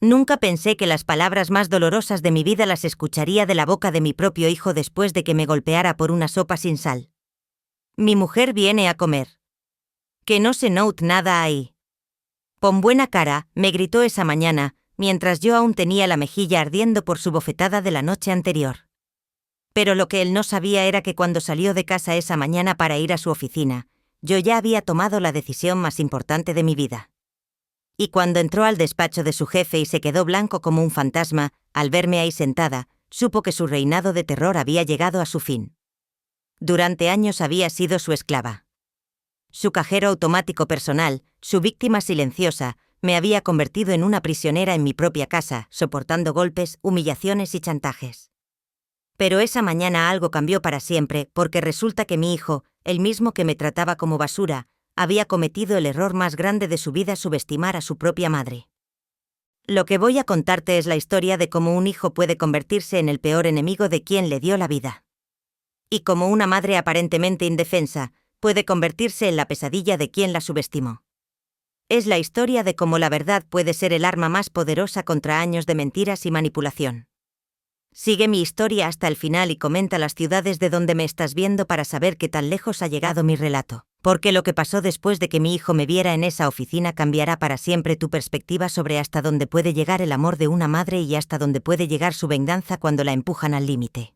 Nunca pensé que las palabras más dolorosas de mi vida las escucharía de la boca de mi propio hijo después de que me golpeara por una sopa sin sal. Mi mujer viene a comer. Que no se note nada ahí. Pon buena cara, me gritó esa mañana, mientras yo aún tenía la mejilla ardiendo por su bofetada de la noche anterior. Pero lo que él no sabía era que cuando salió de casa esa mañana para ir a su oficina, yo ya había tomado la decisión más importante de mi vida. Y cuando entró al despacho de su jefe y se quedó blanco como un fantasma, al verme ahí sentada, supo que su reinado de terror había llegado a su fin. Durante años había sido su esclava. Su cajero automático personal, su víctima silenciosa, me había convertido en una prisionera en mi propia casa, soportando golpes, humillaciones y chantajes. Pero esa mañana algo cambió para siempre, porque resulta que mi hijo, el mismo que me trataba como basura, había cometido el error más grande de su vida: subestimar a su propia madre. Lo que voy a contarte es la historia de cómo un hijo puede convertirse en el peor enemigo de quien le dio la vida. Y cómo una madre aparentemente indefensa puede convertirse en la pesadilla de quien la subestimó. Es la historia de cómo la verdad puede ser el arma más poderosa contra años de mentiras y manipulación. Sigue mi historia hasta el final y comenta las ciudades de donde me estás viendo para saber qué tan lejos ha llegado mi relato, porque lo que pasó después de que mi hijo me viera en esa oficina cambiará para siempre tu perspectiva sobre hasta dónde puede llegar el amor de una madre y hasta dónde puede llegar su venganza cuando la empujan al límite.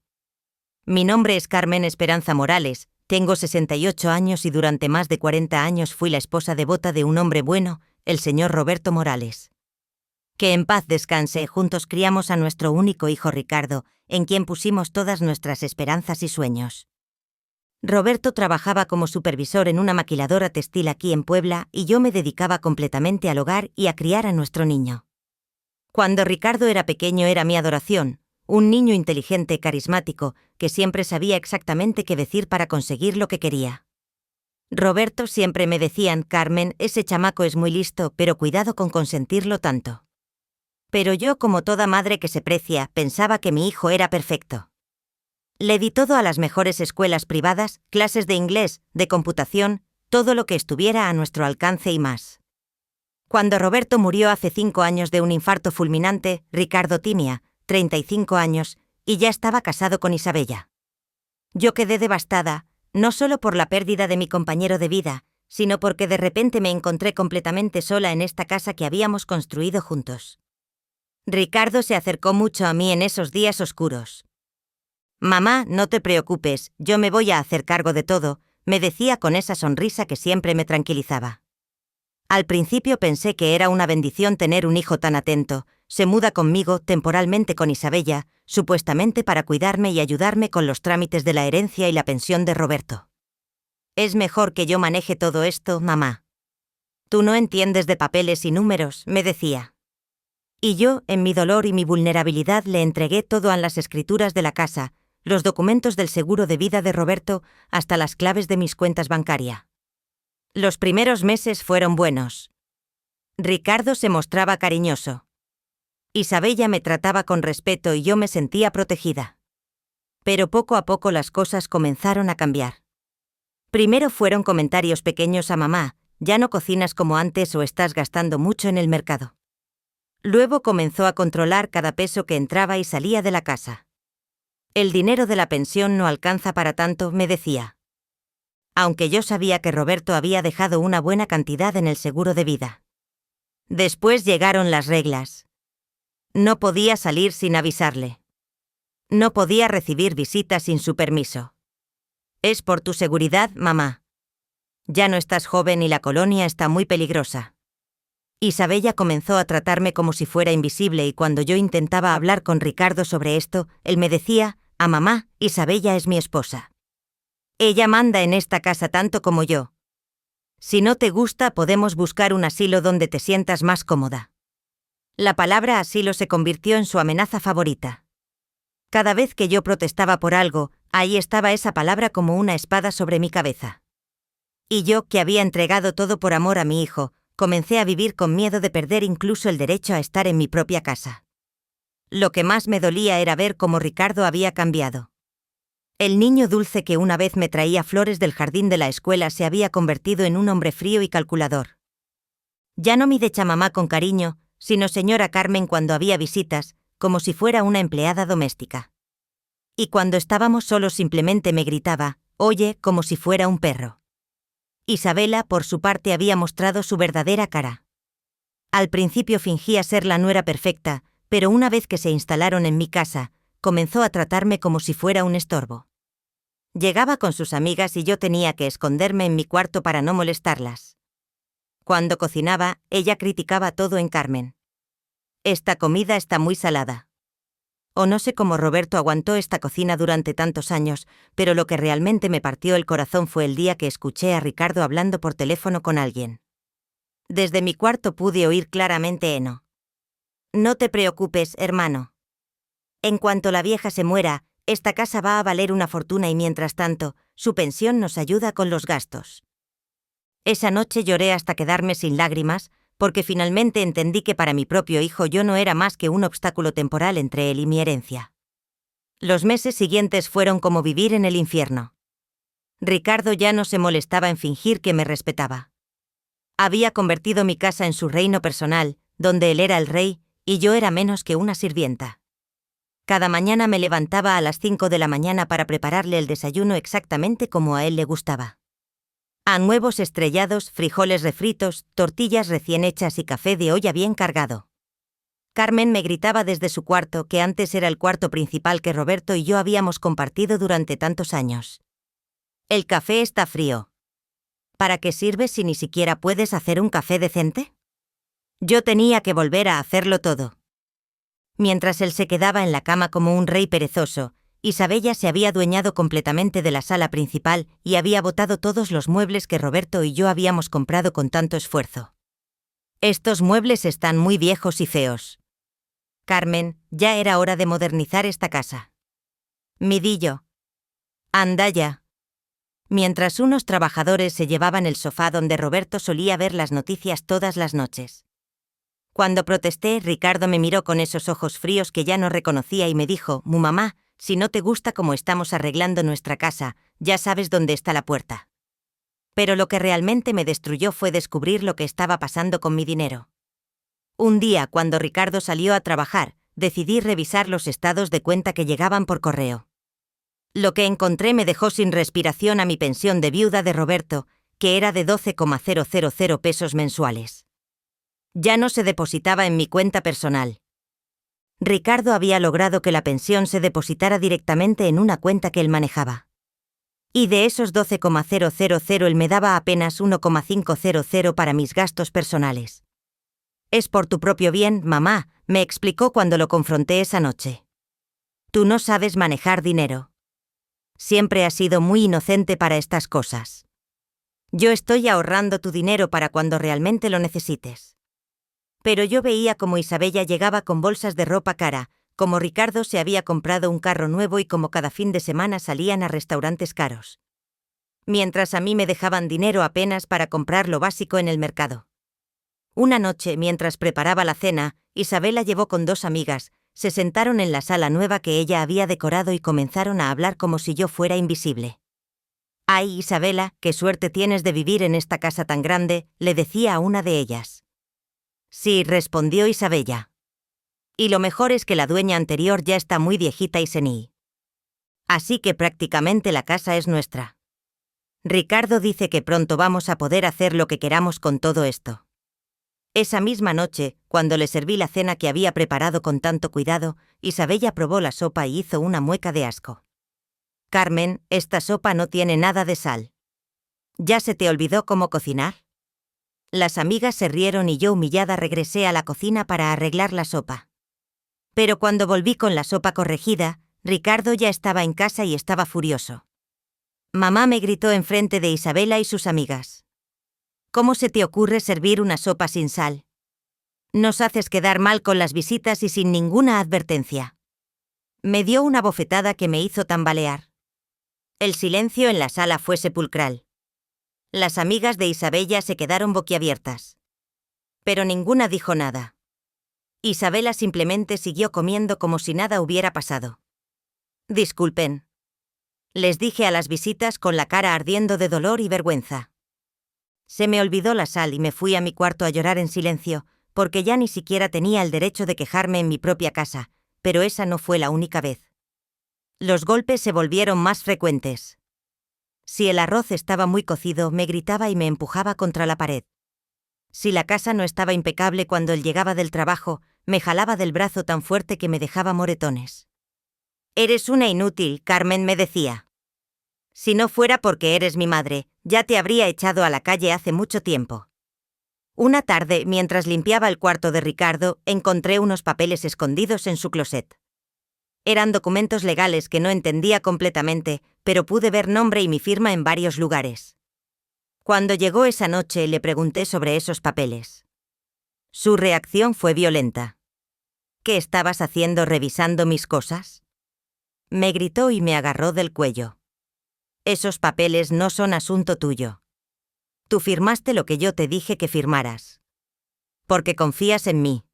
Mi nombre es Carmen Esperanza Morales, tengo 68 años y durante más de 40 años fui la esposa devota de un hombre bueno, el señor Roberto Morales. Que en paz descanse. Juntos criamos a nuestro único hijo Ricardo, en quien pusimos todas nuestras esperanzas y sueños. Roberto trabajaba como supervisor en una maquiladora textil aquí en Puebla y yo me dedicaba completamente al hogar y a criar a nuestro niño. Cuando Ricardo era pequeño era mi adoración, un niño inteligente, carismático, que siempre sabía exactamente qué decir para conseguir lo que quería. Roberto siempre me decían: Carmen, ese chamaco es muy listo, pero cuidado con consentirlo tanto. Pero yo, como toda madre que se precia, pensaba que mi hijo era perfecto. Le di todo a las mejores escuelas privadas, clases de inglés, de computación, todo lo que estuviera a nuestro alcance y más. Cuando Roberto murió hace 5 años de un infarto fulminante, Ricardo tenía 35 años, y ya estaba casado con Isabella. Yo quedé devastada, no solo por la pérdida de mi compañero de vida, sino porque de repente me encontré completamente sola en esta casa que habíamos construido juntos. Ricardo se acercó mucho a mí en esos días oscuros. «Mamá, no te preocupes, yo me voy a hacer cargo de todo», me decía con esa sonrisa que siempre me tranquilizaba. Al principio pensé que era una bendición tener un hijo tan atento. Se muda conmigo temporalmente con Isabella, supuestamente para cuidarme y ayudarme con los trámites de la herencia y la pensión de Roberto. «Es mejor que yo maneje todo esto, mamá. Tú no entiendes de papeles y números», me decía. Y yo, en mi dolor y mi vulnerabilidad, le entregué todo a las escrituras de la casa, los documentos del seguro de vida de Roberto, hasta las claves de mis cuentas bancarias. Los primeros meses fueron buenos. Ricardo se mostraba cariñoso. Isabella me trataba con respeto y yo me sentía protegida. Pero poco a poco las cosas comenzaron a cambiar. Primero fueron comentarios pequeños a mamá: «Ya no cocinas como antes» o «estás gastando mucho en el mercado». Luego comenzó a controlar cada peso que entraba y salía de la casa. «El dinero de la pensión no alcanza para tanto», me decía. Aunque yo sabía que Roberto había dejado una buena cantidad en el seguro de vida. Después llegaron las reglas. No podía salir sin avisarle. No podía recibir visitas sin su permiso. «Es por tu seguridad, mamá. Ya no estás joven y la colonia está muy peligrosa». Isabella comenzó a tratarme como si fuera invisible y cuando yo intentaba hablar con Ricardo sobre esto, él me decía: «A mamá, Isabella es mi esposa. Ella manda en esta casa tanto como yo. Si no te gusta, podemos buscar un asilo donde te sientas más cómoda». La palabra asilo se convirtió en su amenaza favorita. Cada vez que yo protestaba por algo, ahí estaba esa palabra como una espada sobre mi cabeza. Y yo, que había entregado todo por amor a mi hijo, comencé a vivir con miedo de perder incluso el derecho a estar en mi propia casa. Lo que más me dolía era ver cómo Ricardo había cambiado. El niño dulce que una vez me traía flores del jardín de la escuela se había convertido en un hombre frío y calculador. Ya no me decha mamá con cariño, sino señora Carmen cuando había visitas, como si fuera una empleada doméstica. Y cuando estábamos solos simplemente me gritaba, oye, como si fuera un perro. Isabela, por su parte, había mostrado su verdadera cara. Al principio fingía ser la nuera perfecta, pero una vez que se instalaron en mi casa, comenzó a tratarme como si fuera un estorbo. Llegaba con sus amigas y yo tenía que esconderme en mi cuarto para no molestarlas. Cuando cocinaba, ella criticaba todo en Carmen. Esta comida está muy salada. O no sé cómo Roberto aguantó esta cocina durante tantos años, pero lo que realmente me partió el corazón fue el día que escuché a Ricardo hablando por teléfono con alguien. Desde mi cuarto pude oír claramente heno. No te preocupes, hermano. En cuanto la vieja se muera, esta casa va a valer una fortuna y mientras tanto, su pensión nos ayuda con los gastos. Esa noche lloré hasta quedarme sin lágrimas, porque finalmente entendí que para mi propio hijo yo no era más que un obstáculo temporal entre él y mi herencia. Los meses siguientes fueron como vivir en el infierno. Ricardo ya no se molestaba en fingir que me respetaba. Había convertido mi casa en su reino personal, donde él era el rey, y yo era menos que una sirvienta. Cada mañana me levantaba a las 5 de la mañana para prepararle el desayuno exactamente como a él le gustaba. A huevos estrellados, frijoles refritos, tortillas recién hechas y café de olla bien cargado. Carmen me gritaba desde su cuarto, que antes era el cuarto principal que Roberto y yo habíamos compartido durante tantos años. El café está frío. ¿Para qué sirves si ni siquiera puedes hacer un café decente? Yo tenía que volver a hacerlo todo. Mientras él se quedaba en la cama como un rey perezoso, Isabella se había adueñado completamente de la sala principal y había botado todos los muebles que Roberto y yo habíamos comprado con tanto esfuerzo. Estos muebles están muy viejos y feos. Carmen, ya era hora de modernizar esta casa. Midillo. Anda ya. Mientras unos trabajadores se llevaban el sofá donde Roberto solía ver las noticias todas las noches. Cuando protesté, Ricardo me miró con esos ojos fríos que ya no reconocía y me dijo, «Mu mamá, si no te gusta cómo estamos arreglando nuestra casa, ya sabes dónde está la puerta». Pero lo que realmente me destruyó fue descubrir lo que estaba pasando con mi dinero. Un día, cuando Ricardo salió a trabajar, decidí revisar los estados de cuenta que llegaban por correo. Lo que encontré me dejó sin respiración a mi pensión de viuda de Roberto, que era de 12,000 pesos mensuales. Ya no se depositaba en mi cuenta personal. Ricardo había logrado que la pensión se depositara directamente en una cuenta que él manejaba. Y de esos 12,000 él me daba apenas 1,500 para mis gastos personales. «Es por tu propio bien, mamá», me explicó cuando lo confronté esa noche. «Tú no sabes manejar dinero. Siempre has sido muy inocente para estas cosas. Yo estoy ahorrando tu dinero para cuando realmente lo necesites». Pero yo veía como Isabella llegaba con bolsas de ropa cara, como Ricardo se había comprado un carro nuevo y como cada fin de semana salían a restaurantes caros. Mientras a mí me dejaban dinero apenas para comprar lo básico en el mercado. Una noche, mientras preparaba la cena, Isabela llevó con 2 amigas, se sentaron en la sala nueva que ella había decorado y comenzaron a hablar como si yo fuera invisible. «Ay, Isabela, qué suerte tienes de vivir en esta casa tan grande», le decía a una de ellas. «Sí», respondió Isabella. «Y lo mejor es que la dueña anterior ya está muy viejita y senil. Así que prácticamente la casa es nuestra. Ricardo dice que pronto vamos a poder hacer lo que queramos con todo esto». Esa misma noche, cuando le serví la cena que había preparado con tanto cuidado, Isabella probó la sopa y hizo una mueca de asco. «Carmen, esta sopa no tiene nada de sal. ¿Ya se te olvidó cómo cocinar?». Las amigas se rieron y yo humillada regresé a la cocina para arreglar la sopa. Pero cuando volví con la sopa corregida, Ricardo ya estaba en casa y estaba furioso. Mamá me gritó enfrente de Isabela y sus amigas. «¿Cómo se te ocurre servir una sopa sin sal? Nos haces quedar mal con las visitas y sin ninguna advertencia». Me dio una bofetada que me hizo tambalear. El silencio en la sala fue sepulcral. Las amigas de Isabella se quedaron boquiabiertas. Pero ninguna dijo nada. Isabela simplemente siguió comiendo como si nada hubiera pasado. «Disculpen», les dije a las visitas con la cara ardiendo de dolor y vergüenza. Se me olvidó la sal y me fui a mi cuarto a llorar en silencio, porque ya ni siquiera tenía el derecho de quejarme en mi propia casa, pero esa no fue la única vez. Los golpes se volvieron más frecuentes. Si el arroz estaba muy cocido, me gritaba y me empujaba contra la pared. Si la casa no estaba impecable cuando él llegaba del trabajo, me jalaba del brazo tan fuerte que me dejaba moretones. «Eres una inútil», Carmen me decía. «Si no fuera porque eres mi madre, ya te habría echado a la calle hace mucho tiempo». Una tarde, mientras limpiaba el cuarto de Ricardo, encontré unos papeles escondidos en su closet. Eran documentos legales que no entendía completamente, pero pude ver nombre y mi firma en varios lugares. Cuando llegó esa noche, le pregunté sobre esos papeles. Su reacción fue violenta. «¿Qué estabas haciendo revisando mis cosas?». Me gritó y me agarró del cuello. «Esos papeles no son asunto tuyo. Tú firmaste lo que yo te dije que firmaras. Porque confías en mí».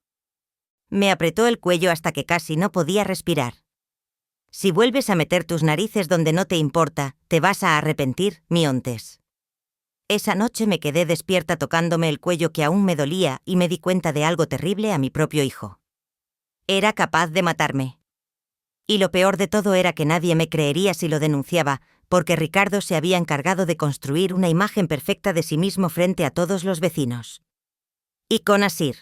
Me apretó el cuello hasta que casi no podía respirar. «Si vuelves a meter tus narices donde no te importa, te vas a arrepentir, miontes». Esa noche me quedé despierta tocándome el cuello que aún me dolía y me di cuenta de algo terrible a mi propio hijo. Era capaz de matarme. Y lo peor de todo era que nadie me creería si lo denunciaba, porque Ricardo se había encargado de construir una imagen perfecta de sí mismo frente a todos los vecinos. Y con Asir.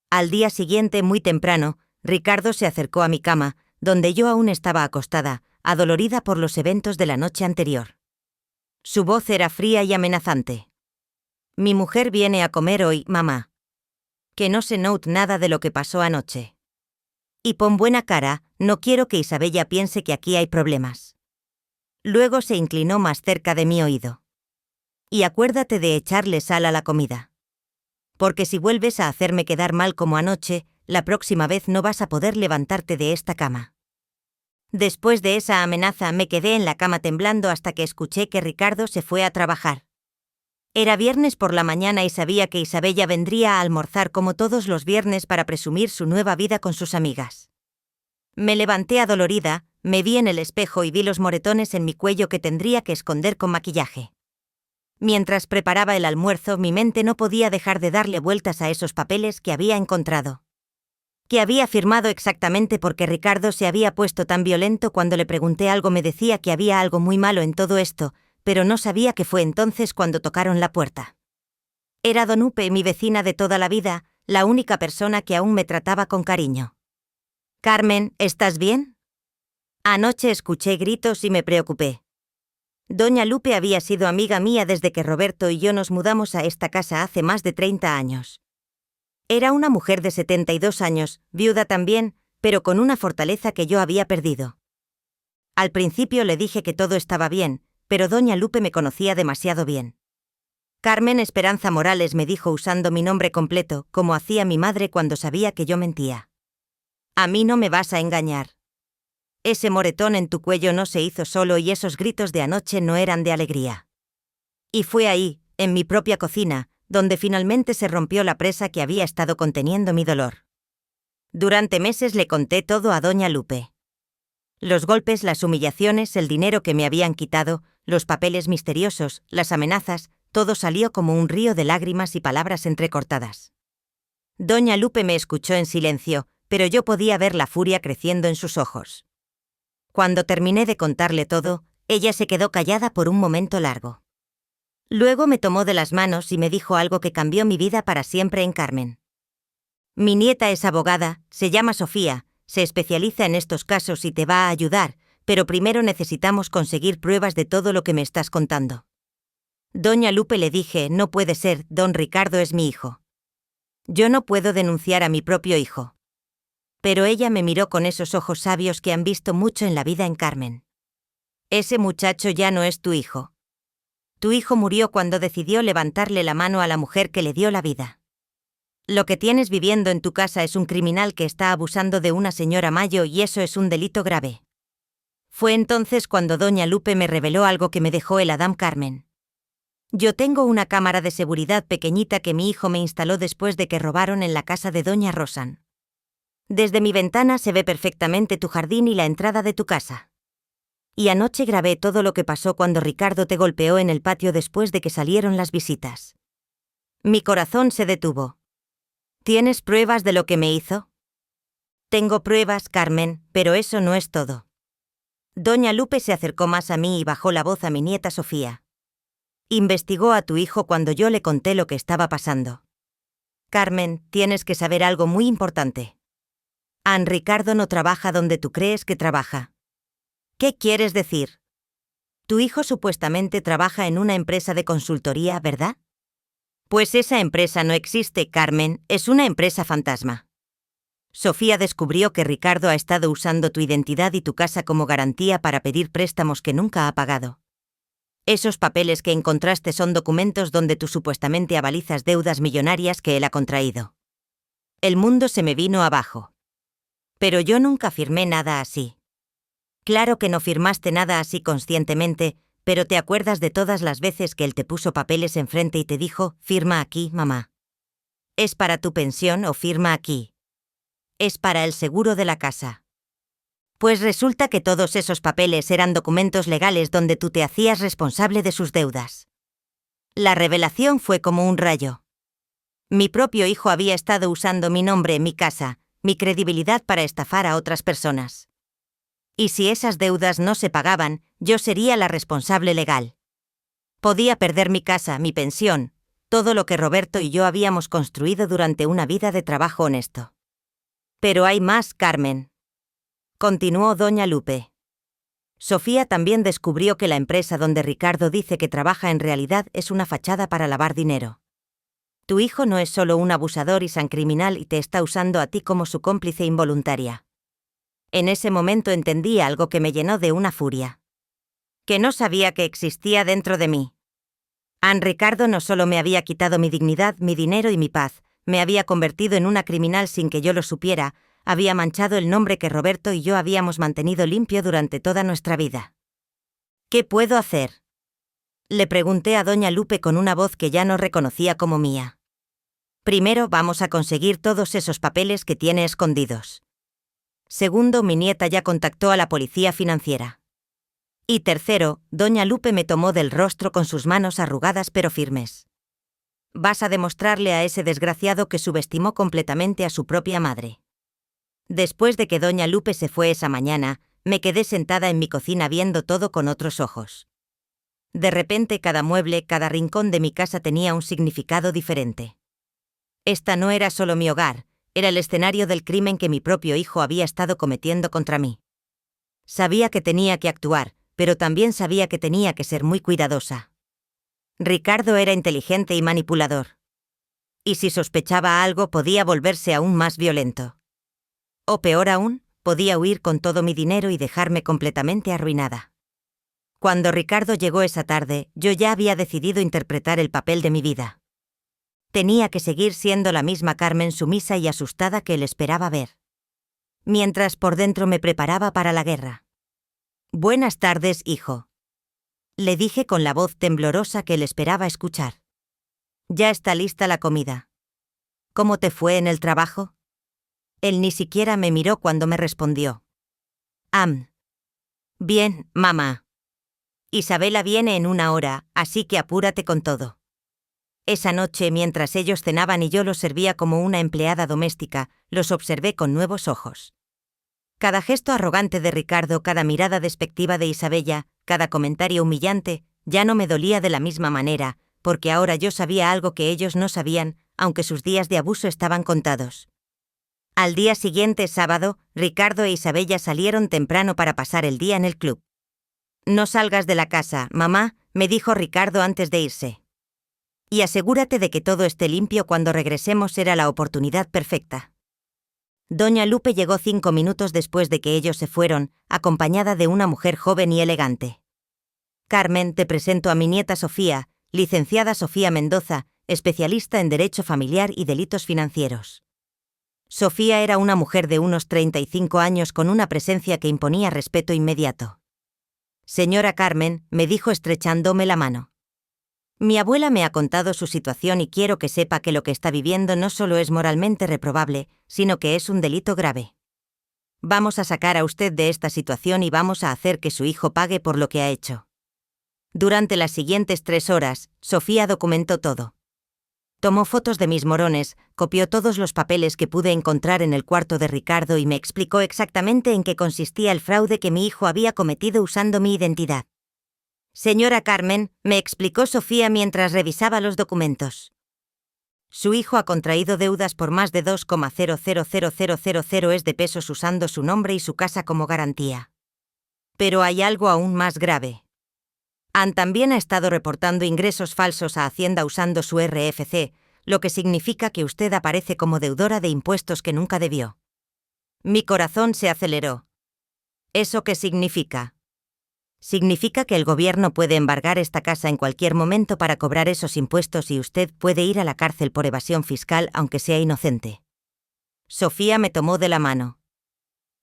Al día siguiente, muy temprano, Ricardo se acercó a mi cama, donde yo aún estaba acostada, adolorida por los eventos de la noche anterior. Su voz era fría y amenazante. «Mi mujer viene a comer hoy, mamá. Que no se note nada de lo que pasó anoche. Y pon buena cara, no quiero que Isabella piense que aquí hay problemas». Luego se inclinó más cerca de mi oído. «Y acuérdate de echarle sal a la comida. Porque si vuelves a hacerme quedar mal como anoche, la próxima vez no vas a poder levantarte de esta cama». Después de esa amenaza me quedé en la cama temblando hasta que escuché que Ricardo se fue a trabajar. Era viernes por la mañana y sabía que Isabella vendría a almorzar como todos los viernes para presumir su nueva vida con sus amigas. Me levanté adolorida, me vi en el espejo y vi los moretones en mi cuello que tendría que esconder con maquillaje. Mientras preparaba el almuerzo, mi mente no podía dejar de darle vueltas a esos papeles que había encontrado. Que había firmado exactamente porque Ricardo se había puesto tan violento. Cuando le pregunté algo me decía que había algo muy malo en todo esto, pero no sabía qué fue entonces cuando tocaron la puerta. Era Donupe, mi vecina de toda la vida, la única persona que aún me trataba con cariño. «Carmen, ¿estás bien?». Anoche escuché gritos y me preocupé. Doña Lupe había sido amiga mía desde que Roberto y yo nos mudamos a esta casa hace más de 30 años. Era una mujer de 72 años, viuda también, pero con una fortaleza que yo había perdido. Al principio le dije que todo estaba bien, pero doña Lupe me conocía demasiado bien. «Carmen Esperanza Morales», me dijo usando mi nombre completo, como hacía mi madre cuando sabía que yo mentía. «A mí no me vas a engañar. Ese moretón en tu cuello no se hizo solo y esos gritos de anoche no eran de alegría. Y fue ahí, en mi propia cocina, donde finalmente se rompió la presa que había estado conteniendo mi dolor». Durante meses le conté todo a doña Lupe. Los golpes, las humillaciones, el dinero que me habían quitado, los papeles misteriosos, las amenazas, todo salió como un río de lágrimas y palabras entrecortadas. Doña Lupe me escuchó en silencio, pero yo podía ver la furia creciendo en sus ojos. Cuando terminé de contarle todo, ella se quedó callada por un momento largo. Luego me tomó de las manos y me dijo algo que cambió mi vida para siempre en Carmen. «Mi nieta es abogada, se llama Sofía, se especializa en estos casos y te va a ayudar, pero primero necesitamos conseguir pruebas de todo lo que me estás contando». Doña Lupe, le dije, «No puede ser, don Ricardo es mi hijo. Yo no puedo denunciar a mi propio hijo». Pero ella me miró con esos ojos sabios que han visto mucho en la vida en Carmen. «Ese muchacho ya no es tu hijo. Tu hijo murió cuando decidió levantarle la mano a la mujer que le dio la vida. Lo que tienes viviendo en tu casa es un criminal que está abusando de una señora Mayo y eso es un delito grave». Fue entonces cuando doña Lupe me reveló algo que me dejó heladam. «Carmen, yo tengo una cámara de seguridad pequeñita que mi hijo me instaló después de que robaron en la casa de doña Rosan. Desde mi ventana se ve perfectamente tu jardín y la entrada de tu casa. Y anoche grabé todo lo que pasó cuando Ricardo te golpeó en el patio después de que salieron las visitas». Mi corazón se detuvo. ¿Tienes pruebas de lo que me hizo? Tengo pruebas, Carmen, pero eso no es todo. Doña Lupe se acercó más a mí y bajó la voz a mi nieta Sofía. Investigó a tu hijo cuando yo le conté lo que estaba pasando. Carmen, tienes que saber algo muy importante. Ricardo no trabaja donde tú crees que trabaja. ¿Qué quieres decir? Tu hijo supuestamente trabaja en una empresa de consultoría, ¿verdad? Pues esa empresa no existe, Carmen, es una empresa fantasma. Sofía descubrió que Ricardo ha estado usando tu identidad y tu casa como garantía para pedir préstamos que nunca ha pagado. Esos papeles que encontraste son documentos donde tú supuestamente avalizas deudas millonarias que él ha contraído. El mundo se me vino abajo. Pero yo nunca firmé nada así. Claro que no firmaste nada así conscientemente, pero ¿te acuerdas de todas las veces que él te puso papeles enfrente y te dijo, firma aquí, mamá? ¿Es para tu pensión o firma aquí? Es para el seguro de la casa. Pues resulta que todos esos papeles eran documentos legales donde tú te hacías responsable de sus deudas. La revelación fue como un rayo. Mi propio hijo había estado usando mi nombre, mi casa, mi credibilidad para estafar a otras personas. Y si esas deudas no se pagaban, yo sería la responsable legal. Podía perder mi casa, mi pensión, todo lo que Roberto y yo habíamos construido durante una vida de trabajo honesto. Pero hay más, Carmen. Continuó doña Lupe. Sofía también descubrió que la empresa donde Ricardo dice que trabaja en realidad es una fachada para lavar dinero. Tu hijo no es solo un abusador y sancriminal y te está usando a ti como su cómplice involuntaria. En ese momento entendí algo que me llenó de una furia. Que no sabía que existía dentro de mí. Ricardo no solo me había quitado mi dignidad, mi dinero y mi paz, me había convertido en una criminal sin que yo lo supiera, había manchado el nombre que Roberto y yo habíamos mantenido limpio durante toda nuestra vida. ¿Qué puedo hacer? Le pregunté a doña Lupe con una voz que ya no reconocía como mía. Primero vamos a conseguir todos esos papeles que tiene escondidos. Segundo, mi nieta ya contactó a la policía financiera. Y tercero, doña Lupe me tomó del rostro con sus manos arrugadas pero firmes. Vas a demostrarle a ese desgraciado que subestimó completamente a su propia madre. Después de que doña Lupe se fue esa mañana, me quedé sentada en mi cocina viendo todo con otros ojos. De repente cada mueble, cada rincón de mi casa tenía un significado diferente. Esta no era solo mi hogar, era el escenario del crimen que mi propio hijo había estado cometiendo contra mí. Sabía que tenía que actuar, pero también sabía que tenía que ser muy cuidadosa. Ricardo era inteligente y manipulador. Y si sospechaba algo podía volverse aún más violento. O peor aún, podía huir con todo mi dinero y dejarme completamente arruinada. Cuando Ricardo llegó esa tarde, yo ya había decidido interpretar el papel de mi vida. Tenía que seguir siendo la misma Carmen sumisa y asustada que él esperaba ver. Mientras por dentro me preparaba para la guerra. Buenas tardes, hijo. Le dije con la voz temblorosa que él esperaba escuchar. Ya está lista la comida. ¿Cómo te fue en el trabajo? Él ni siquiera me miró cuando me respondió. Bien, mamá. Isabela viene en 1 hora, así que apúrate con todo. Esa noche, mientras ellos cenaban y yo los servía como una empleada doméstica, los observé con nuevos ojos. Cada gesto arrogante de Ricardo, cada mirada despectiva de Isabella, cada comentario humillante, ya no me dolía de la misma manera, porque ahora yo sabía algo que ellos no sabían, aunque sus días de abuso estaban contados. Al día siguiente, sábado, Ricardo e Isabella salieron temprano para pasar el día en el club. No salgas de la casa, mamá, me dijo Ricardo antes de irse. Y asegúrate de que todo esté limpio cuando regresemos, era la oportunidad perfecta. Doña Lupe llegó 5 minutos después de que ellos se fueron, acompañada de una mujer joven y elegante. Carmen, te presento a mi nieta Sofía, licenciada Sofía Mendoza, especialista en Derecho Familiar y Delitos Financieros. Sofía era una mujer de unos 35 años con una presencia que imponía respeto inmediato. Señora Carmen, me dijo estrechándome la mano. Mi abuela me ha contado su situación y quiero que sepa que lo que está viviendo no solo es moralmente reprobable, sino que es un delito grave. Vamos a sacar a usted de esta situación y vamos a hacer que su hijo pague por lo que ha hecho. Durante las siguientes 3 horas, Sofía documentó todo. Tomó fotos de mis morones, copió todos los papeles que pude encontrar en el cuarto de Ricardo y me explicó exactamente en qué consistía el fraude que mi hijo había cometido usando mi identidad. Señora Carmen, me explicó Sofía mientras revisaba los documentos. Su hijo ha contraído deudas por más de 2,00000 es de pesos usando su nombre y su casa como garantía. Pero hay algo aún más grave. Ann también ha estado reportando ingresos falsos a Hacienda usando su RFC, lo que significa que usted aparece como deudora de impuestos que nunca debió. Mi corazón se aceleró. ¿Eso qué significa? Significa que el gobierno puede embargar esta casa en cualquier momento para cobrar esos impuestos y usted puede ir a la cárcel por evasión fiscal aunque sea inocente. Sofía me tomó de la mano.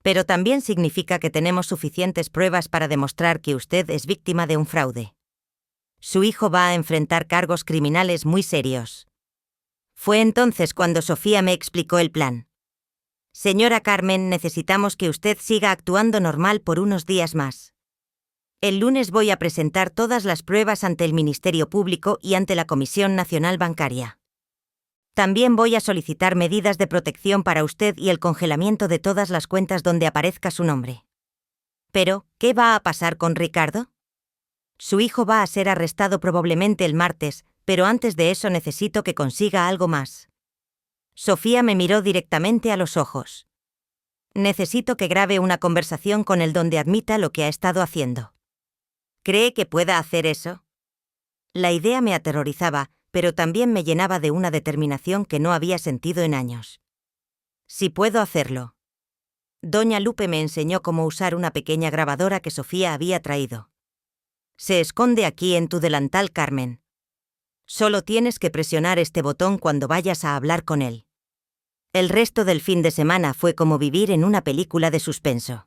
Pero también significa que tenemos suficientes pruebas para demostrar que usted es víctima de un fraude. Su hijo va a enfrentar cargos criminales muy serios. Fue entonces cuando Sofía me explicó el plan. Señora Carmen, necesitamos que usted siga actuando normal por unos días más. El lunes voy a presentar todas las pruebas ante el Ministerio Público y ante la Comisión Nacional Bancaria. También voy a solicitar medidas de protección para usted y el congelamiento de todas las cuentas donde aparezca su nombre. Pero, ¿qué va a pasar con Ricardo? Su hijo va a ser arrestado probablemente el martes, pero antes de eso necesito que consiga algo más. Sofía me miró directamente a los ojos. Necesito que grabe una conversación con él donde admita lo que ha estado haciendo. ¿Cree que pueda hacer eso? La idea me aterrorizaba, pero también me llenaba de una determinación que no había sentido en años. Sí puedo hacerlo. Doña Lupe me enseñó cómo usar una pequeña grabadora que Sofía había traído. Se esconde aquí en tu delantal, Carmen. Solo tienes que presionar este botón cuando vayas a hablar con él. El resto del fin de semana fue como vivir en una película de suspenso.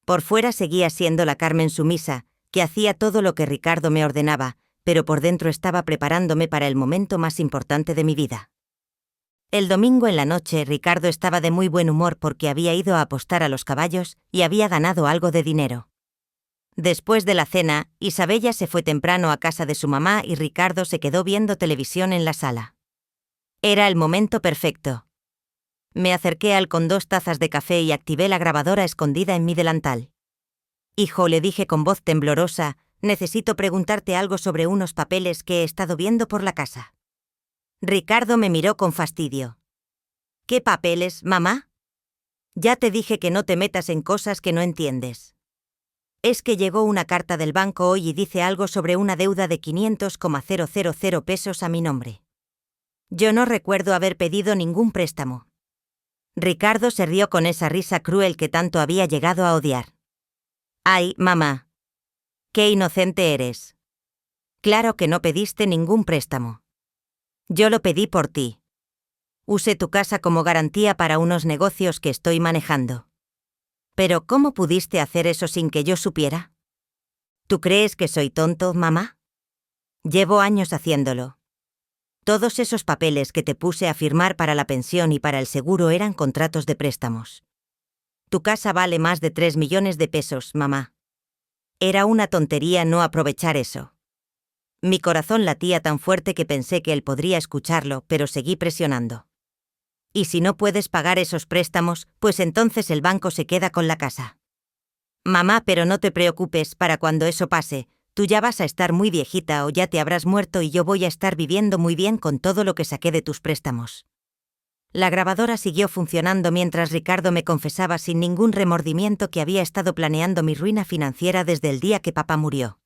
Por fuera seguía siendo la Carmen sumisa, que hacía todo lo que Ricardo me ordenaba, pero por dentro estaba preparándome para el momento más importante de mi vida. El domingo en la noche Ricardo estaba de muy buen humor porque había ido a apostar a los caballos y había ganado algo de dinero. Después de la cena, Isabella se fue temprano a casa de su mamá y Ricardo se quedó viendo televisión en la sala. Era el momento perfecto. Me acerqué a él con 2 tazas de café y activé la grabadora escondida en mi delantal. Hijo, le dije con voz temblorosa, necesito preguntarte algo sobre unos papeles que he estado viendo por la casa. Ricardo me miró con fastidio. ¿Qué papeles, mamá? Ya te dije que no te metas en cosas que no entiendes. Es que llegó una carta del banco hoy y dice algo sobre una deuda de 500,000 pesos a mi nombre. Yo no recuerdo haber pedido ningún préstamo. Ricardo se rió con esa risa cruel que tanto había llegado a odiar. Ay, mamá. ¡Qué inocente eres! Claro que no pediste ningún préstamo. Yo lo pedí por ti. Usé tu casa como garantía para unos negocios que estoy manejando. Pero ¿cómo pudiste hacer eso sin que yo supiera? ¿Tú crees que soy tonto, mamá? Llevo años haciéndolo. Todos esos papeles que te puse a firmar para la pensión y para el seguro eran contratos de préstamos. Tu casa vale más de 3 millones de pesos, mamá. Era una tontería no aprovechar eso. Mi corazón latía tan fuerte que pensé que él podría escucharlo, pero seguí presionando. Y si no puedes pagar esos préstamos, pues entonces el banco se queda con la casa. Mamá, pero no te preocupes, para cuando eso pase, tú ya vas a estar muy viejita o ya te habrás muerto y yo voy a estar viviendo muy bien con todo lo que saqué de tus préstamos. La grabadora siguió funcionando mientras Ricardo me confesaba sin ningún remordimiento que había estado planeando mi ruina financiera desde el día que papá murió.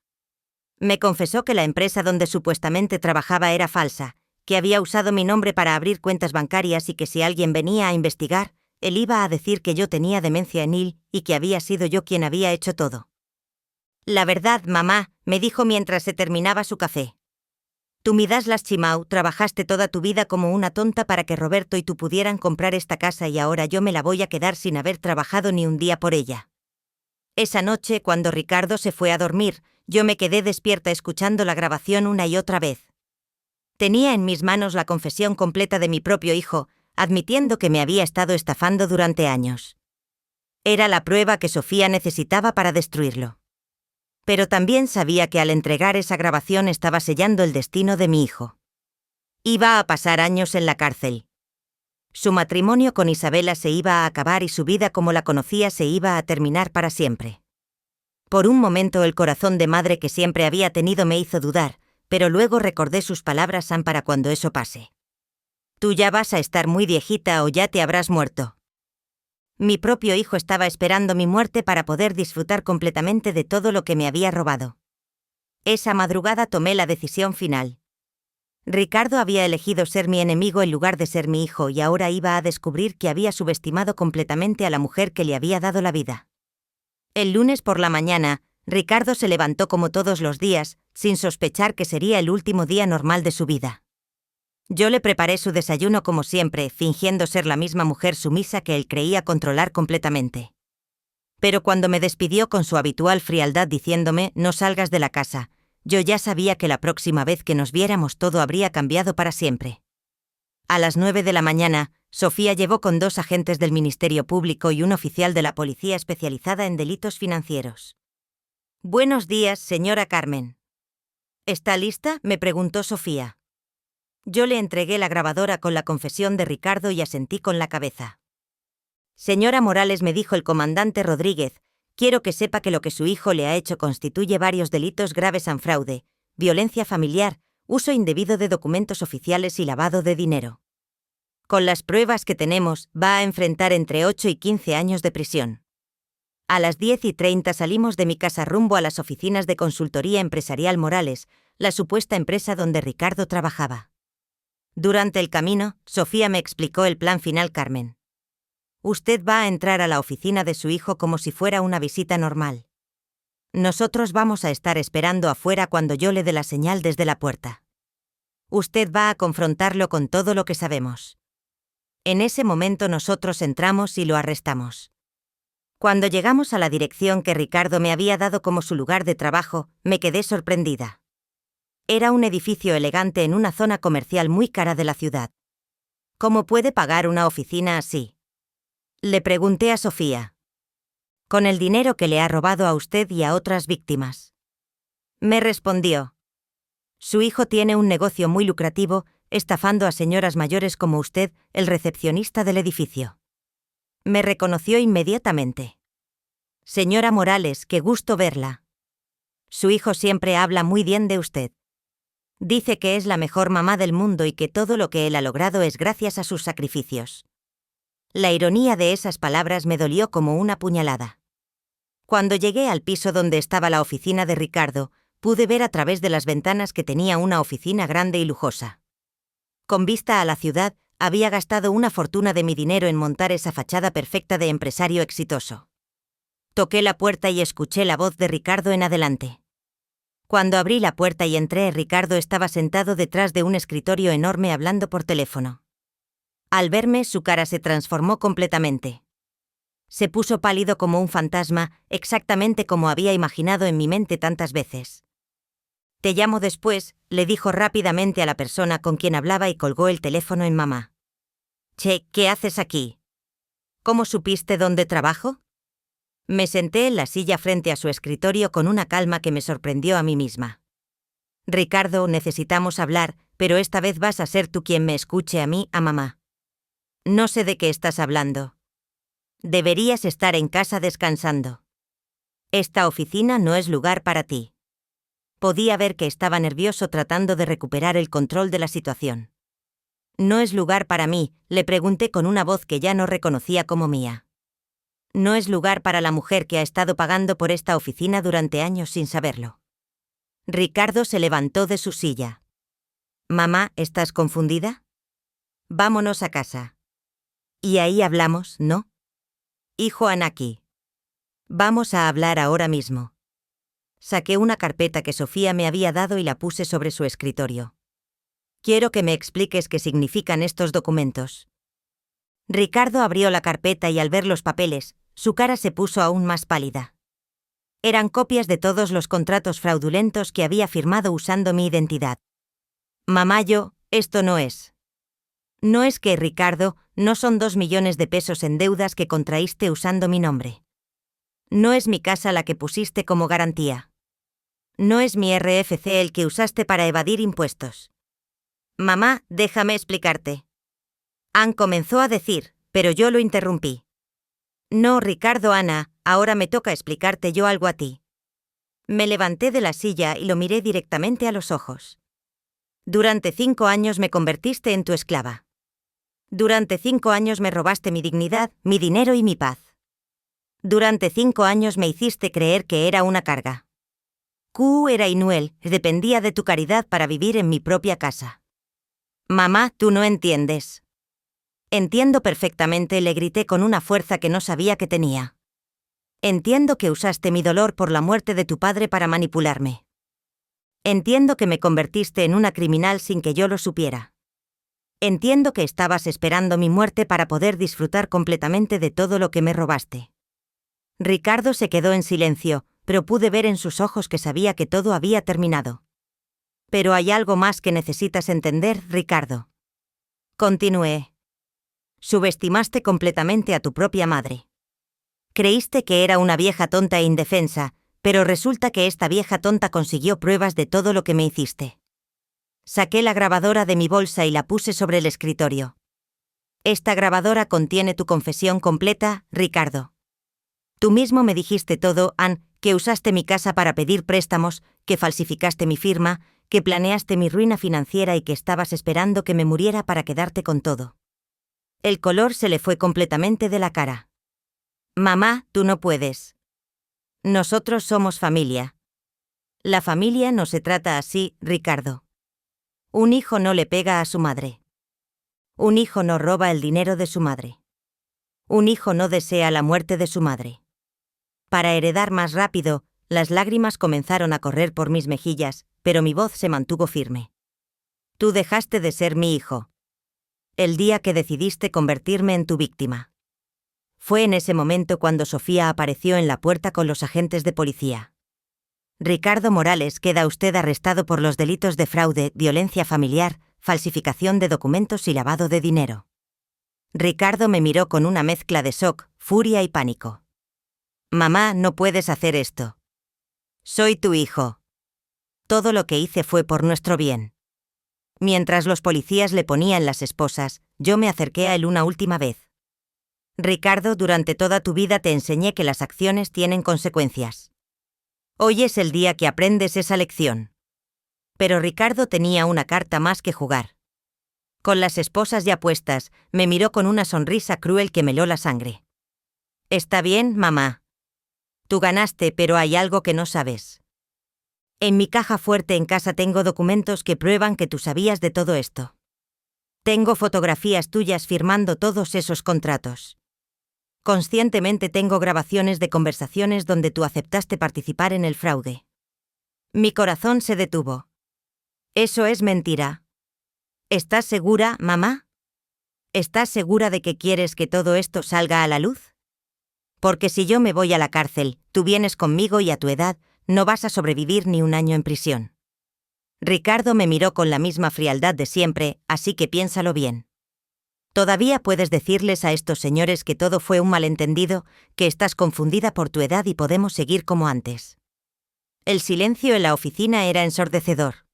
Me confesó que la empresa donde supuestamente trabajaba era falsa, que había usado mi nombre para abrir cuentas bancarias y que si alguien venía a investigar, él iba a decir que yo tenía demencia senil y que había sido yo quien había hecho todo. La verdad, mamá, me dijo mientras se terminaba su café. Tú me das las chimau, trabajaste toda tu vida como una tonta para que Roberto y tú pudieran comprar esta casa y ahora yo me la voy a quedar sin haber trabajado ni un día por ella. Esa noche, cuando Ricardo se fue a dormir, yo me quedé despierta escuchando la grabación una y otra vez. Tenía en mis manos la confesión completa de mi propio hijo, admitiendo que me había estado estafando durante años. Era la prueba que Sofía necesitaba para destruirlo. Pero también sabía que al entregar esa grabación estaba sellando el destino de mi hijo. Iba a pasar años en la cárcel. Su matrimonio con Isabela se iba a acabar y su vida como la conocía se iba a terminar para siempre. Por un momento el corazón de madre que siempre había tenido me hizo dudar, pero luego recordé sus palabras para cuando eso pase. Tú ya vas a estar muy viejita o ya te habrás muerto. Mi propio hijo estaba esperando mi muerte para poder disfrutar completamente de todo lo que me había robado. Esa madrugada tomé la decisión final. Ricardo había elegido ser mi enemigo en lugar de ser mi hijo y ahora iba a descubrir que había subestimado completamente a la mujer que le había dado la vida. El lunes por la mañana, Ricardo se levantó como todos los días, sin sospechar que sería el último día normal de su vida. Yo le preparé su desayuno como siempre, fingiendo ser la misma mujer sumisa que él creía controlar completamente. Pero cuando me despidió con su habitual frialdad diciéndome «no salgas de la casa», yo ya sabía que la próxima vez que nos viéramos todo habría cambiado para siempre. A las 9 de la mañana, Sofía llevó con 2 agentes del Ministerio Público y un oficial de la policía especializada en delitos financieros. «Buenos días, señora Carmen». «¿Está lista?», me preguntó Sofía. Yo le entregué la grabadora con la confesión de Ricardo y asentí con la cabeza. «Señora Morales», me dijo el comandante Rodríguez, «quiero que sepa que lo que su hijo le ha hecho constituye varios delitos graves en fraude, violencia familiar, uso indebido de documentos oficiales y lavado de dinero. Con las pruebas que tenemos, va a enfrentar entre 8 y 15 años de prisión». A las 10:30 salimos de mi casa rumbo a las oficinas de consultoría empresarial Morales, la supuesta empresa donde Ricardo trabajaba. Durante el camino, Sofía me explicó el plan final. «Carmen, usted va a entrar a la oficina de su hijo como si fuera una visita normal. Nosotros vamos a estar esperando afuera cuando yo le dé la señal desde la puerta. Usted va a confrontarlo con todo lo que sabemos. En ese momento nosotros entramos y lo arrestamos». Cuando llegamos a la dirección que Ricardo me había dado como su lugar de trabajo, me quedé sorprendida. Era un edificio elegante en una zona comercial muy cara de la ciudad. «¿Cómo puede pagar una oficina así?», le pregunté a Sofía. «Con el dinero que le ha robado a usted y a otras víctimas», me respondió. «Su hijo tiene un negocio muy lucrativo, estafando a señoras mayores como usted, el recepcionista del edificio». Me reconoció inmediatamente. «Señora Morales, qué gusto verla. Su hijo siempre habla muy bien de usted. Dice que es la mejor mamá del mundo y que todo lo que él ha logrado es gracias a sus sacrificios». La ironía de esas palabras me dolió como una puñalada. Cuando llegué al piso donde estaba la oficina de Ricardo, pude ver a través de las ventanas que tenía una oficina grande y lujosa. Con vista a la ciudad, había gastado una fortuna de mi dinero en montar esa fachada perfecta de empresario exitoso. Toqué la puerta y escuché la voz de Ricardo en adelante. Cuando abrí la puerta y entré, Ricardo estaba sentado detrás de un escritorio enorme hablando por teléfono. Al verme, su cara se transformó completamente. Se puso pálido como un fantasma, exactamente como había imaginado en mi mente tantas veces. «Te llamo después», le dijo rápidamente a la persona con quien hablaba y colgó el teléfono en mamá. «Che, ¿qué haces aquí? ¿Cómo supiste dónde trabajo?». Me senté en la silla frente a su escritorio con una calma que me sorprendió a mí misma. «Ricardo, necesitamos hablar, pero esta vez vas a ser tú quien me escuche a mí, a mamá. No sé de qué estás hablando. Deberías estar en casa descansando. Esta oficina no es lugar para ti». Podía ver que estaba nervioso tratando de recuperar el control de la situación. «¿No es lugar para mí?», le pregunté con una voz que ya no reconocía como mía. «No es lugar para la mujer que ha estado pagando por esta oficina durante años sin saberlo». Ricardo se levantó de su silla. «Mamá, ¿estás confundida? Vámonos a casa. Y ahí hablamos, ¿no? Hijo Anaki. Vamos a hablar ahora mismo». Saqué una carpeta que Sofía me había dado y la puse sobre su escritorio. «Quiero que me expliques qué significan estos documentos». Ricardo abrió la carpeta y al ver los papeles, su cara se puso aún más pálida. Eran copias de todos los contratos fraudulentos que había firmado usando mi identidad. «Mamá, esto no es. No es que, Ricardo, no son 2 millones de pesos en deudas que contraíste usando mi nombre. No es mi casa la que pusiste como garantía. No es mi RFC el que usaste para evadir impuestos. Mamá, déjame explicarte. Ann comenzó a decir, pero yo lo interrumpí. No, Ricardo, Ana, ahora me toca explicarte yo algo a ti. Me levanté de la silla y lo miré directamente a los ojos. Durante 5 años me convertiste en tu esclava. Durante 5 años me robaste mi dignidad, mi dinero y mi paz. Durante 5 años me hiciste creer que era una carga. Era inútil, dependía de tu caridad para vivir en mi propia casa. Mamá, tú no entiendes. Entiendo perfectamente, le grité con una fuerza que no sabía que tenía. Entiendo que usaste mi dolor por la muerte de tu padre para manipularme. Entiendo que me convertiste en una criminal sin que yo lo supiera. Entiendo que estabas esperando mi muerte para poder disfrutar completamente de todo lo que me robaste. Ricardo se quedó en silencio, pero pude ver en sus ojos que sabía que todo había terminado. Pero hay algo más que necesitas entender, Ricardo. Continué. Subestimaste completamente a tu propia madre. Creíste que era una vieja tonta e indefensa, pero resulta que esta vieja tonta consiguió pruebas de todo lo que me hiciste. Saqué la grabadora de mi bolsa y la puse sobre el escritorio. Esta grabadora contiene tu confesión completa, Ricardo. Tú mismo me dijiste todo, Ann, que usaste mi casa para pedir préstamos, que falsificaste mi firma, que planeaste mi ruina financiera y que estabas esperando que me muriera para quedarte con todo. El color se le fue completamente de la cara. Mamá, tú no puedes. Nosotros somos familia. La familia no se trata así, Ricardo. Un hijo no le pega a su madre. Un hijo no roba el dinero de su madre. Un hijo no desea la muerte de su madre. Para heredar más rápido, las lágrimas comenzaron a correr por mis mejillas, pero mi voz se mantuvo firme. Tú dejaste de ser mi hijo. El día que decidiste convertirme en tu víctima. Fue en ese momento cuando Sofía apareció en la puerta con los agentes de policía. Ricardo Morales, queda usted arrestado por los delitos de fraude, violencia familiar, falsificación de documentos y lavado de dinero. Ricardo me miró con una mezcla de shock, furia y pánico. Mamá, no puedes hacer esto. Soy tu hijo. Todo lo que hice fue por nuestro bien. Mientras los policías le ponían las esposas, yo me acerqué a él una última vez. Ricardo, durante toda tu vida te enseñé que las acciones tienen consecuencias. Hoy es el día que aprendes esa lección. Pero Ricardo tenía una carta más que jugar. Con las esposas ya puestas, me miró con una sonrisa cruel que me heló la sangre. Está bien, mamá. Tú ganaste, pero hay algo que no sabes. En mi caja fuerte en casa tengo documentos que prueban que tú sabías de todo esto. Tengo fotografías tuyas firmando todos esos contratos. Conscientemente tengo grabaciones de conversaciones donde tú aceptaste participar en el fraude. Mi corazón se detuvo. Eso es mentira. ¿Estás segura, mamá? ¿Estás segura de que quieres que todo esto salga a la luz? Porque si yo me voy a la cárcel, tú vienes conmigo y a tu edad, no vas a sobrevivir ni un año en prisión. Ricardo me miró con la misma frialdad de siempre, así que piénsalo bien. Todavía puedes decirles a estos señores que todo fue un malentendido, que estás confundida por tu edad y podemos seguir como antes. El silencio en la oficina era ensordecedor.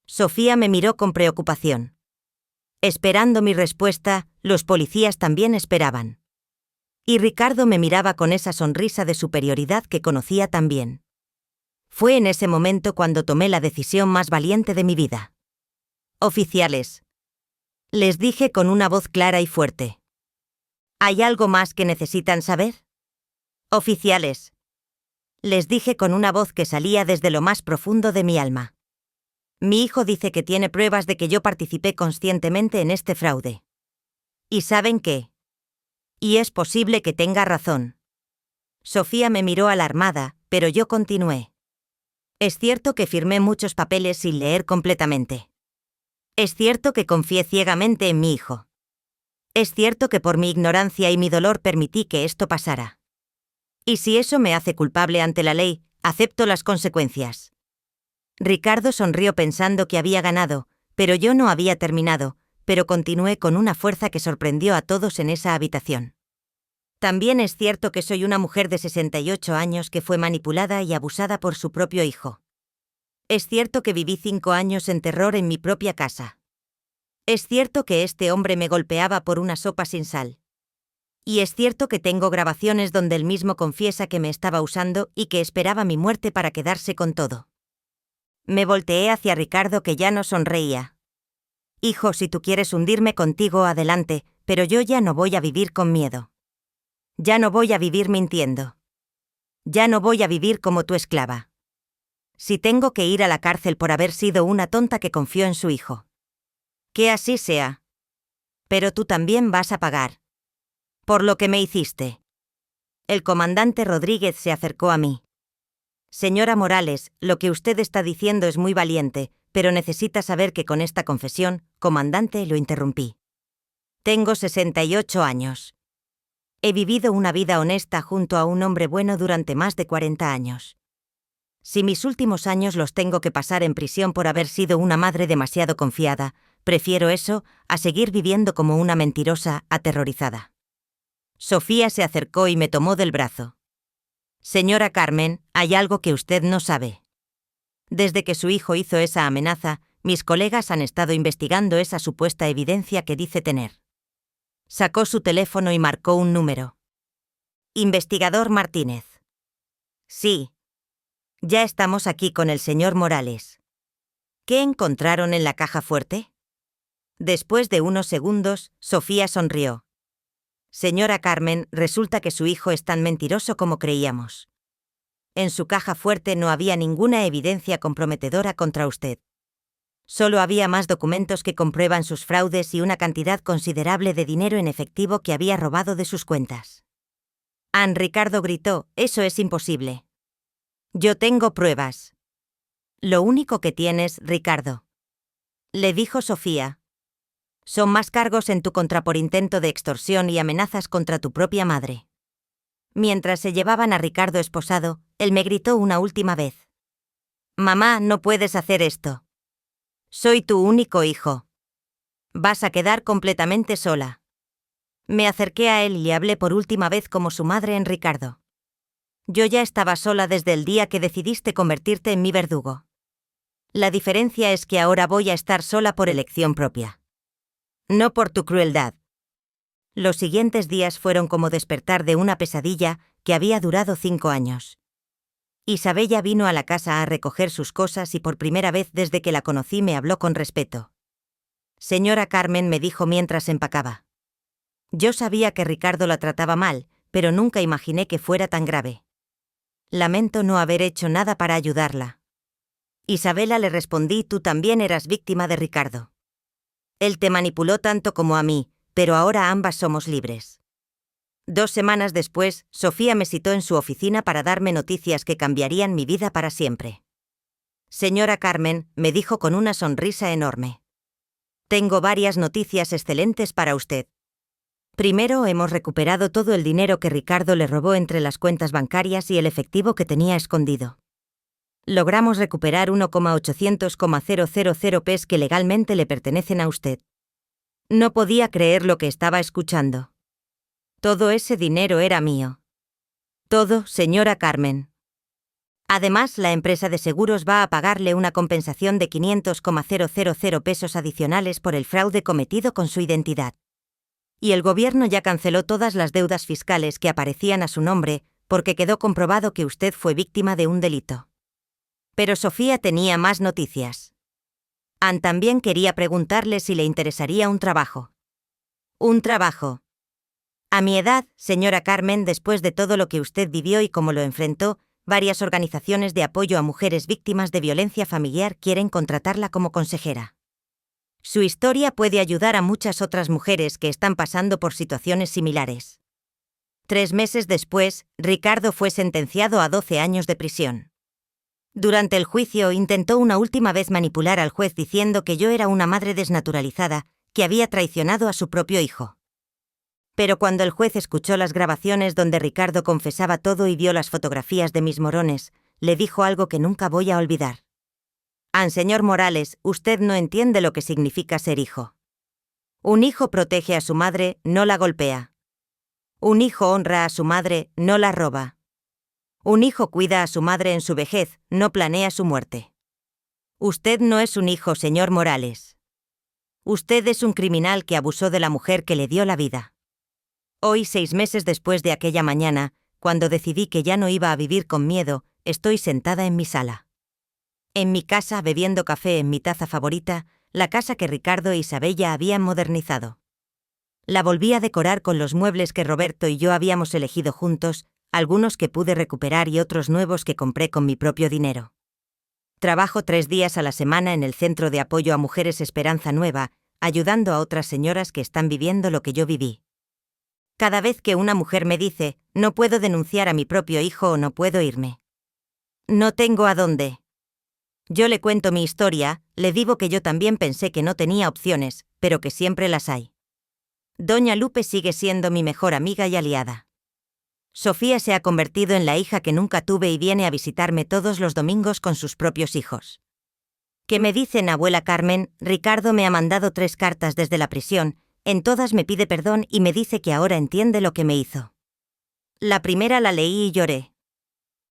Sofía me miró con preocupación. Esperando mi respuesta, los policías también esperaban. Y Ricardo me miraba con esa sonrisa de superioridad que conocía tan bien. Fue en ese momento cuando tomé la decisión más valiente de mi vida. Oficiales. Les dije con una voz clara y fuerte. ¿Hay algo más que necesitan saber? Oficiales. Les dije con una voz que salía desde lo más profundo de mi alma. Mi hijo dice que tiene pruebas de que yo participé conscientemente en este fraude. ¿Y saben qué? Y es posible que tenga razón. Sofía me miró alarmada, pero yo continué. Es cierto que firmé muchos papeles sin leer completamente. Es cierto que confié ciegamente en mi hijo. Es cierto que por mi ignorancia y mi dolor permití que esto pasara. Y si eso me hace culpable ante la ley, acepto las consecuencias. Ricardo sonrió pensando que había ganado, pero yo no había terminado, pero continué con una fuerza que sorprendió a todos en esa habitación. También es cierto que soy una mujer de 68 años que fue manipulada y abusada por su propio hijo. Es cierto que viví 5 años en terror en mi propia casa. Es cierto que este hombre me golpeaba por una sopa sin sal. Y es cierto que tengo grabaciones donde él mismo confiesa que me estaba usando y que esperaba mi muerte para quedarse con todo. Me volteé hacia Ricardo, que ya no sonreía. Hijo, si tú quieres hundirme contigo, adelante, pero yo ya no voy a vivir con miedo. Ya no voy a vivir mintiendo. Ya no voy a vivir como tu esclava. Si tengo que ir a la cárcel por haber sido una tonta que confió en su hijo. Que así sea. Pero tú también vas a pagar. Por lo que me hiciste. El comandante Rodríguez se acercó a mí. Señora Morales, lo que usted está diciendo es muy valiente, pero necesita saber que con esta confesión, comandante, lo interrumpí. Tengo 68 años. He vivido una vida honesta junto a un hombre bueno durante más de 40 años. Si mis últimos años los tengo que pasar en prisión por haber sido una madre demasiado confiada, prefiero eso a seguir viviendo como una mentirosa aterrorizada. Sofía se acercó y me tomó del brazo. Señora Carmen, hay algo que usted no sabe. Desde que su hijo hizo esa amenaza, mis colegas han estado investigando esa supuesta evidencia que dice tener. Sacó su teléfono y marcó un número. Investigador Martínez. Sí. Ya estamos aquí con el señor Morales. ¿Qué encontraron en la caja fuerte? Después de unos segundos, Sofía sonrió. Señora Carmen, resulta que su hijo es tan mentiroso como creíamos. En su caja fuerte no había ninguna evidencia comprometedora contra usted. Solo había más documentos que comprueban sus fraudes y una cantidad considerable de dinero en efectivo que había robado de sus cuentas. Ricardo gritó, eso es imposible. Yo tengo pruebas. Lo único que tienes, Ricardo. Le dijo Sofía. Son más cargos en tu contra por intento de extorsión y amenazas contra tu propia madre. Mientras se llevaban a Ricardo esposado, él me gritó una última vez. Mamá, no puedes hacer esto. Soy tu único hijo. Vas a quedar completamente sola. Me acerqué a él y le hablé por última vez como su madre en Ricardo. Yo ya estaba sola desde el día que decidiste convertirte en mi verdugo. La diferencia es que ahora voy a estar sola por elección propia. No por tu crueldad. Los siguientes días fueron como despertar de una pesadilla que había durado 5 años. Isabella vino a la casa a recoger sus cosas y por primera vez desde que la conocí me habló con respeto. Señora Carmen, me dijo mientras empacaba. Yo sabía que Ricardo la trataba mal, pero nunca imaginé que fuera tan grave. Lamento no haber hecho nada para ayudarla. Isabela, le respondí, tú también eras víctima de Ricardo. Él te manipuló tanto como a mí, pero ahora ambas somos libres. 2 semanas después, Sofía me citó en su oficina para darme noticias que cambiarían mi vida para siempre. Señora Carmen, me dijo con una sonrisa enorme. Tengo varias noticias excelentes para usted. Primero, hemos recuperado todo el dinero que Ricardo le robó entre las cuentas bancarias y el efectivo que tenía escondido. Logramos recuperar 1,800,000 pes que legalmente le pertenecen a usted. No podía creer lo que estaba escuchando. Todo ese dinero era mío. Todo, señora Carmen. Además, la empresa de seguros va a pagarle una compensación de 500,000 pesos adicionales por el fraude cometido con su identidad. Y el gobierno ya canceló todas las deudas fiscales que aparecían a su nombre porque quedó comprobado que usted fue víctima de un delito. Pero Sofía tenía más noticias. Ann también quería preguntarle si le interesaría un trabajo. Un trabajo. A mi edad, señora Carmen, después de todo lo que usted vivió y cómo lo enfrentó, varias organizaciones de apoyo a mujeres víctimas de violencia familiar quieren contratarla como consejera. Su historia puede ayudar a muchas otras mujeres que están pasando por situaciones similares. 3 meses después, Ricardo fue sentenciado a 12 años de prisión. Durante el juicio intentó una última vez manipular al juez diciendo que yo era una madre desnaturalizada, que había traicionado a su propio hijo. Pero cuando el juez escuchó las grabaciones donde Ricardo confesaba todo y vio las fotografías de mis morones, le dijo algo que nunca voy a olvidar. Señor Morales, usted no entiende lo que significa ser hijo. Un hijo protege a su madre, no la golpea. Un hijo honra a su madre, no la roba. Un hijo cuida a su madre en su vejez, no planea su muerte. Usted no es un hijo, señor Morales. Usted es un criminal que abusó de la mujer que le dio la vida. Hoy, 6 meses después de aquella mañana, cuando decidí que ya no iba a vivir con miedo, estoy sentada en mi sala. En mi casa, bebiendo café en mi taza favorita, la casa que Ricardo e Isabella habían modernizado. La volví a decorar con los muebles que Roberto y yo habíamos elegido juntos, algunos que pude recuperar y otros nuevos que compré con mi propio dinero. Trabajo 3 días a la semana en el Centro de Apoyo a Mujeres Esperanza Nueva, ayudando a otras señoras que están viviendo lo que yo viví. Cada vez que una mujer me dice, no puedo denunciar a mi propio hijo o no puedo irme. No tengo a dónde. Yo le cuento mi historia, le digo que yo también pensé que no tenía opciones, pero que siempre las hay. Doña Lupe sigue siendo mi mejor amiga y aliada. Sofía se ha convertido en la hija que nunca tuve y viene a visitarme todos los domingos con sus propios hijos. ¿Qué me dicen, abuela Carmen? Ricardo me ha mandado 3 cartas desde la prisión, en todas me pide perdón y me dice que ahora entiende lo que me hizo. La primera la leí y lloré.